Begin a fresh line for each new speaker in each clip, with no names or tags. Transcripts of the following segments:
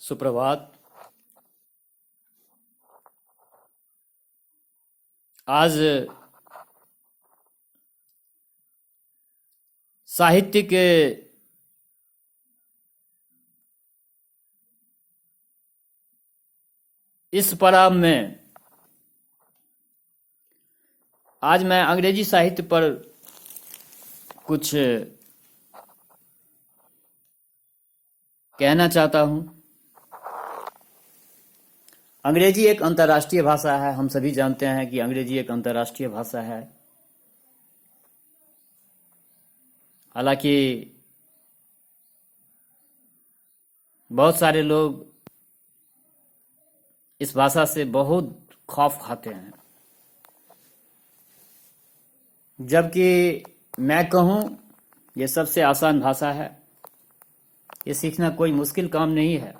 सुप्रभात। आज साहित्य के इस पड़ाव में आज मैं अंग्रेजी साहित्य पर कुछ कहना चाहता हूं। अंग्रेजी एक अंतर्राष्ट्रीय भाषा है। हम सभी जानते हैं कि अंग्रेजी एक अंतर्राष्ट्रीय भाषा है। हालांकि बहुत सारे लोग इस भाषा से बहुत खौफ खाते हैं, जबकि मैं कहूं ये सबसे आसान भाषा है। ये सीखना कोई मुश्किल काम नहीं है।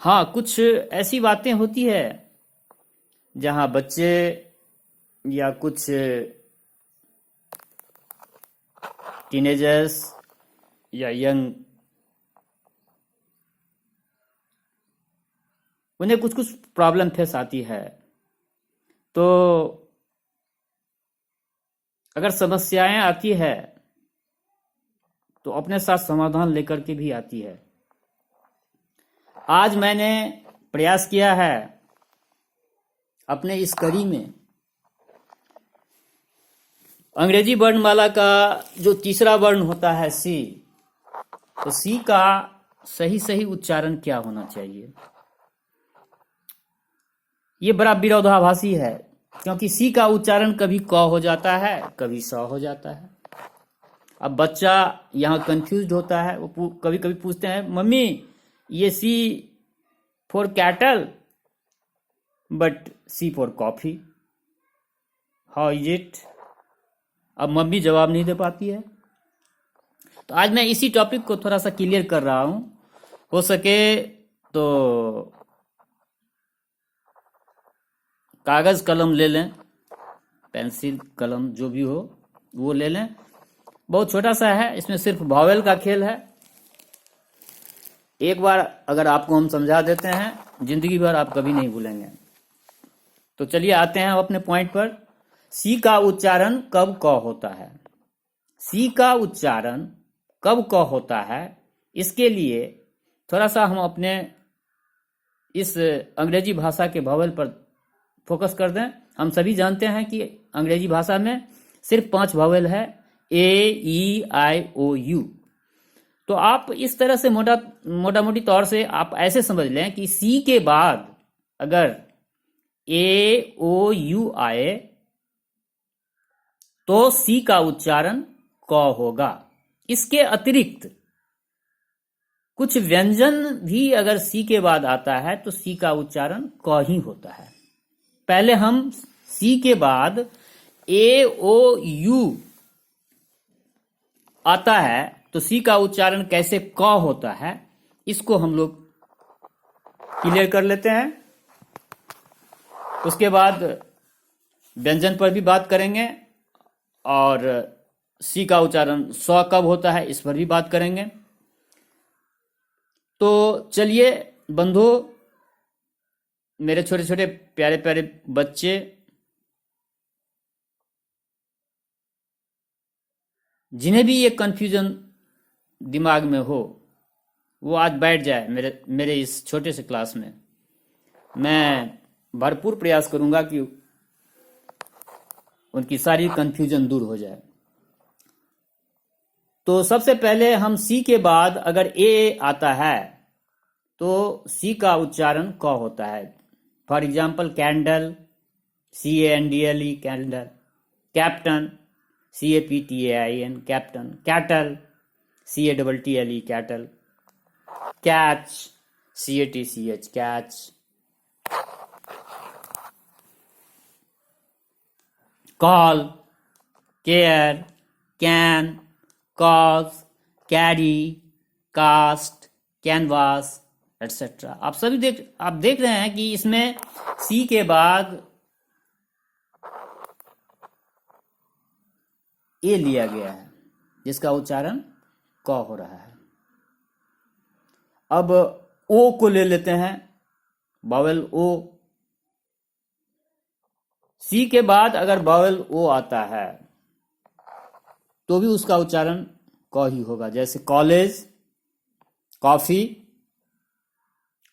हाँ, कुछ ऐसी बातें होती है जहां बच्चे या कुछ टीनेजर्स या यंग उन्हें कुछ कुछ प्रॉब्लम फेस आती है। तो अगर समस्याएं आती है तो अपने साथ समाधान लेकर के भी आती है। आज मैंने प्रयास किया है अपने इस कड़ी में अंग्रेजी वर्णमाला का जो तीसरा वर्ण होता है सी, तो सी का सही सही उच्चारण क्या होना चाहिए। ये बड़ा विरोधाभासी है, क्योंकि सी का उच्चारण कभी क हो जाता है, कभी स हो जाता है। अब बच्चा यहाँ कंफ्यूज होता है। वो कभी कभी पूछते हैं, मम्मी ये C for cattle but C for coffee, how is it. अब मम्मी जवाब नहीं दे पाती है। तो आज मैं इसी टॉपिक को थोड़ा सा क्लियर कर रहा हूं। हो सके तो कागज कलम ले लें, पेंसिल कलम जो भी हो वो ले लें। बहुत छोटा सा है, इसमें सिर्फ वॉवेल का खेल है। एक बार अगर आपको हम समझा देते हैं, जिंदगी भर आप कभी नहीं भूलेंगे। तो चलिए आते हैं अपने पॉइंट पर। सी का उच्चारण कब क होता है। सी का उच्चारण कब क होता है, इसके लिए थोड़ा सा हम अपने इस अंग्रेजी भाषा के वॉवेल पर फोकस कर दें। हम सभी जानते हैं कि अंग्रेजी भाषा में सिर्फ 5 वॉवेल है, ए ई आई ओ यू। तो आप इस तरह से मोटा मोटी तौर से आप ऐसे समझ लें कि सी के बाद अगर ए ओ यू आए तो सी का उच्चारण क होगा। इसके अतिरिक्त कुछ व्यंजन भी अगर सी के बाद आता है तो सी का उच्चारण क ही होता है। पहले हम सी के बाद ए ओ यू आता है तो सी का उच्चारण कैसे क होता है, इसको हम लोग क्लियर कर लेते हैं। उसके बाद व्यंजन पर भी बात करेंगे और सी का उच्चारण स कब होता है इस पर भी बात करेंगे। तो चलिए बंधु, मेरे छोटे छोटे प्यारे प्यारे बच्चे, जिन्हें भी ये कंफ्यूजन दिमाग में हो वो आज बैठ जाए मेरे इस छोटे से क्लास में। मैं भरपूर प्रयास करूंगा कि उनकी सारी कंफ्यूजन दूर हो जाए। तो सबसे पहले हम सी के बाद अगर ए आता है तो सी का उच्चारण क होता है। For example candle, CANDLE candle, captain, CAPTAIN captain, cattle, CATTLE cattle, catch, CATCH catch, call, care, can, cause, carry, cast, canvas etcetera. आप देख रहे हैं कि इसमें सी के बाद ए लिया गया है, जिसका उच्चारण क हो रहा है। अब ओ को ले लेते हैं, वावेल ओ। सी के बाद अगर वावेल ओ आता है तो भी उसका उच्चारण क ही होगा, जैसे college, coffee,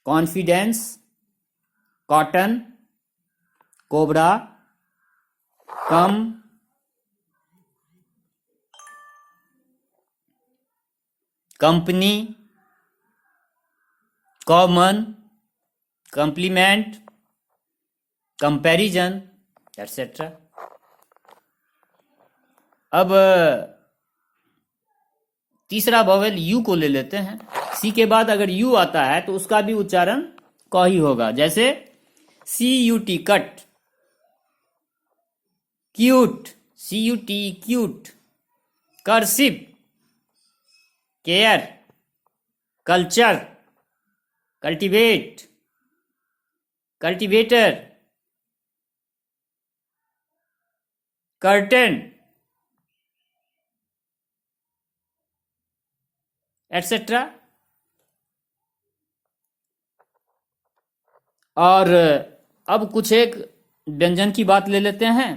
confidence, cotton, cobra, come, company, common, compliment, comparison, etcetera. अब तीसरा वॉवेल यू को ले लेते हैं। सी के बाद अगर यू आता है तो उसका भी उच्चारण क ही होगा, जैसे C U T cut, cute, C U T cute, cursive, care, culture, cultivate, cultivator, curtain, etcetera. और अब कुछ एक व्यंजन की बात ले लेते हैं।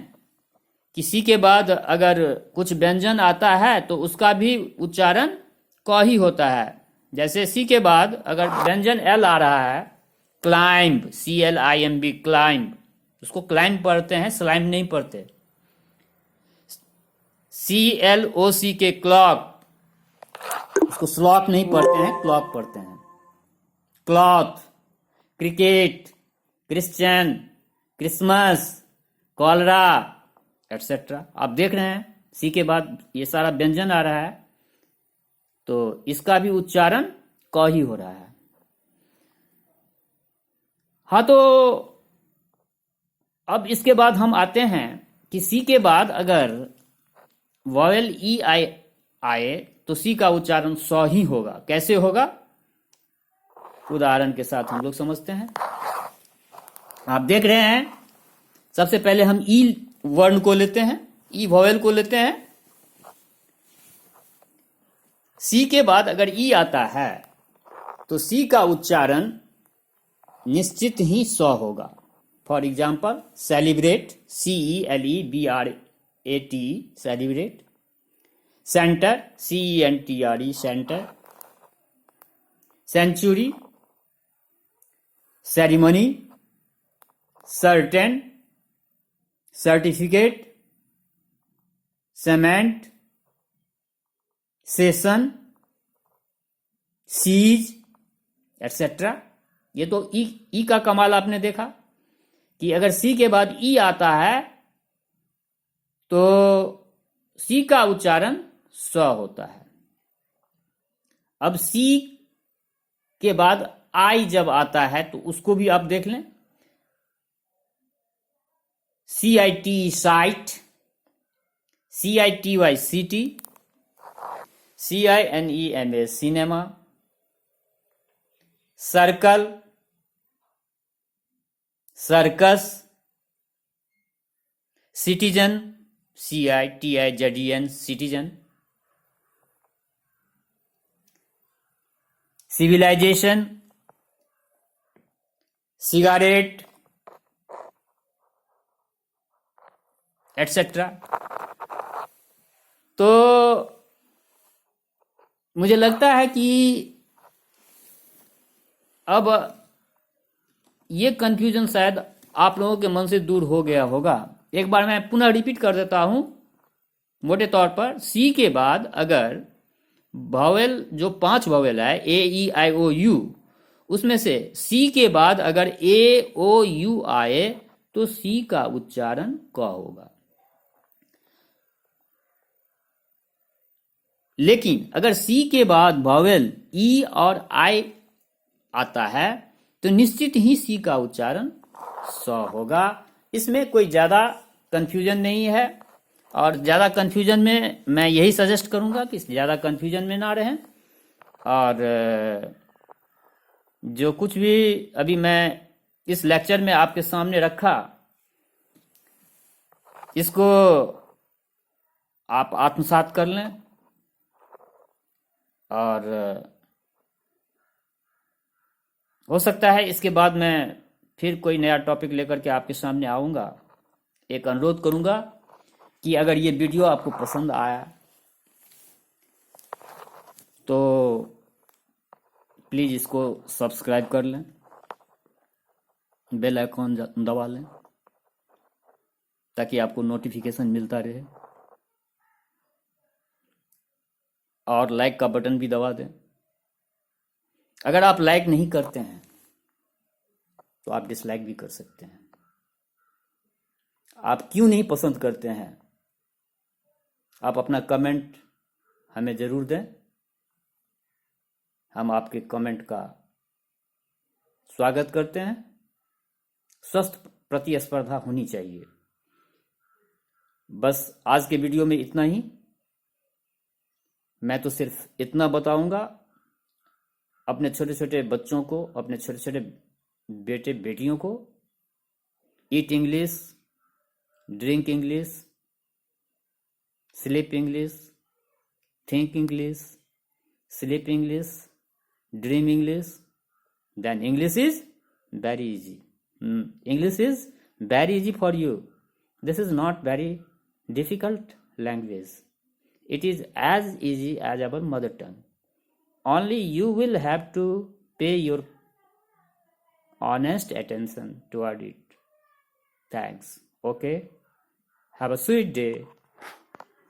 किसी के बाद अगर कुछ व्यंजन आता है तो उसका भी उच्चारण क ही होता है, जैसे सी के बाद अगर व्यंजन एल आ रहा है, क्लाइंब, CLIMB, क्लाइंब, उसको क्लाइंब पढ़ते हैं, स्लाइम नहीं पढ़ते। CLOC के क्लॉक, उसको स्लॉक नहीं पढ़ते हैं, क्लॉक पढ़ते हैं। Cloth, cricket, Christian, Christmas, cholera, etcetera. आप देख रहे हैं सी के बाद ये सारा व्यंजन आ रहा है तो इसका भी उच्चारण क ही हो रहा है। हाँ, तो अब इसके बाद हम आते हैं कि सी के बाद अगर वॉवेल ई आए तो सी का उच्चारण स ही होगा। कैसे होगा, उदाहरण के साथ हम लोग समझते हैं। आप देख रहे हैं, सबसे पहले हम ई वर्ण को लेते हैं, ई वॉवेल को लेते हैं। सी के बाद अगर ई आता है तो सी का उच्चारण निश्चित ही स होगा। For example celebrate, CELEBRAT, celebrate. Centre, CENTRE, centre. Century, ceremony, certain, certificate, cement, session, cease, etcetera. ये तो ई का कमाल आपने देखा कि अगर सी के बाद ई आता है तो सी का उच्चारण स होता है। अब सी के बाद आई जब आता है तो उसको भी आप देख लें, CIT, site, CITY, city, CINEMA, cinema, circle, circus, citizen, CITIZEN, citizen, civilization, cigarette, etcetera. तो मुझे लगता है कि अब ये कंफ्यूजन शायद आप लोगों के मन से दूर हो गया होगा। एक बार मैं पुनः रिपीट कर देता हूं मोटे तौर पर। सी के बाद अगर वॉवेल, जो 5 वॉवेल है AEIOU, उसमें से सी के बाद अगर AOU आए तो सी का उच्चारण क होगा। लेकिन अगर सी के बाद वॉवेल ई और आई आता है तो निश्चित ही सी का उच्चारण स होगा। इसमें कोई ज़्यादा कंफ्यूजन नहीं है, और ज़्यादा कंफ्यूजन में मैं यही सजेस्ट करूंगा कि ज़्यादा कंफ्यूजन में ना रहें। और जो कुछ भी अभी मैं इस लेक्चर में आपके सामने रखा, इसको आप आत्मसात कर लें और हो सकता है इसके बाद मैं फिर कोई नया टॉपिक लेकर के आपके सामने आऊँगा। एक अनुरोध करूँगा कि अगर ये वीडियो आपको पसंद आया तो प्लीज़ इसको सब्सक्राइब कर लें, बेल आइकॉन दबा लें ताकि आपको नोटिफिकेशन मिलता रहे, और लाइक का बटन भी दबा दें। अगर आप लाइक नहीं करते हैं तो आप डिसलाइक भी कर सकते हैं। आप क्यों नहीं पसंद करते हैं, आप अपना कमेंट हमें ज़रूर दें। हम आपके कमेंट का स्वागत करते हैं। स्वस्थ प्रतिस्पर्धा होनी चाहिए। बस आज के वीडियो में इतना ही। मैं तो सिर्फ इतना बताऊंगा, अपने छोटे छोटे बच्चों को, अपने छोटे छोटे बेटे बेटियों को eat English, drink English, sleep English, think English, sleep English, dream English, then English is very easy. English is very easy for you. This is not very difficult language. It is as easy as our mother tongue. Only you will have to pay your honest attention toward it. Thanks. Okay. Have a sweet day.